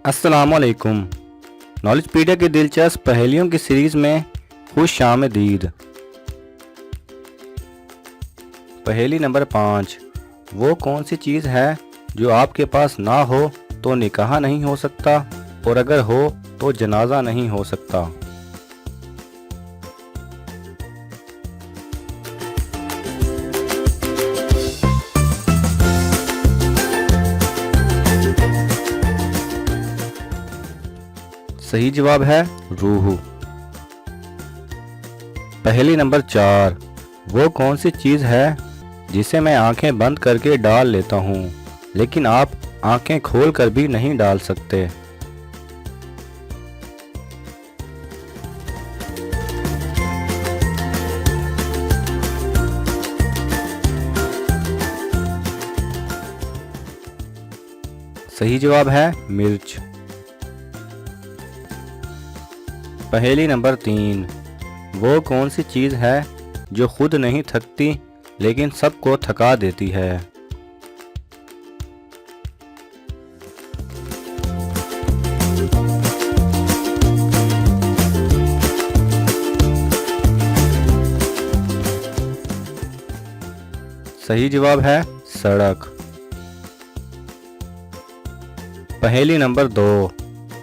अस्सलामुअलैकुम। नॉलेजपीडिया की दिलचस्प पहेलियों की सीरीज़ में खुश आमदीद। पहेली नंबर 5। वो कौन सी चीज़ है जो आपके पास ना हो तो निकाह नहीं हो सकता और अगर हो तो जनाजा नहीं हो सकता। सही जवाब है रूह। पहेली नंबर 4। वो कौन सी चीज़ है जिसे मैं आंखें बंद करके डाल लेता हूँ लेकिन आप आंखें खोल कर भी नहीं डाल सकते। सही जवाब है मिर्च। पहेली नंबर 3। वो कौन सी चीज़ है जो खुद नहीं थकती लेकिन सबको थका देती है। सही जवाब है सड़क। पहेली नंबर 2।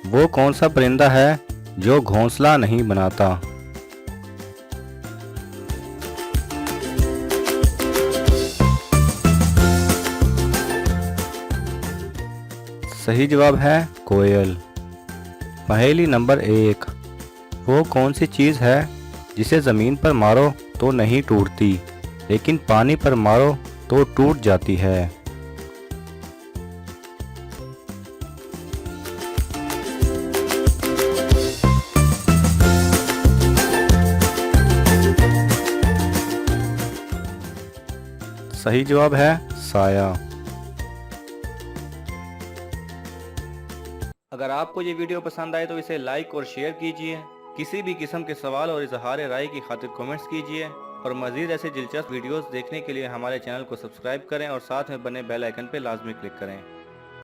वो कौन सा परिंदा है जो घोंसला नहीं बनाता। सही जवाब है कोयल। पहेली नंबर 1। वो कौन सी चीज़ है जिसे ज़मीन पर मारो तो नहीं टूटती लेकिन पानी पर मारो तो टूट जाती है। सही जवाब है साया। अगर आपको ये वीडियो पसंद आए तो इसे लाइक और शेयर कीजिए। किसी भी किस्म के सवाल और इजहार राय की खातिर कमेंट्स कीजिए और मज़ीद ऐसे दिलचस्प वीडियोस देखने के लिए हमारे चैनल को सब्सक्राइब करें और साथ में बने बेल आइकन पर लाजमी क्लिक करें।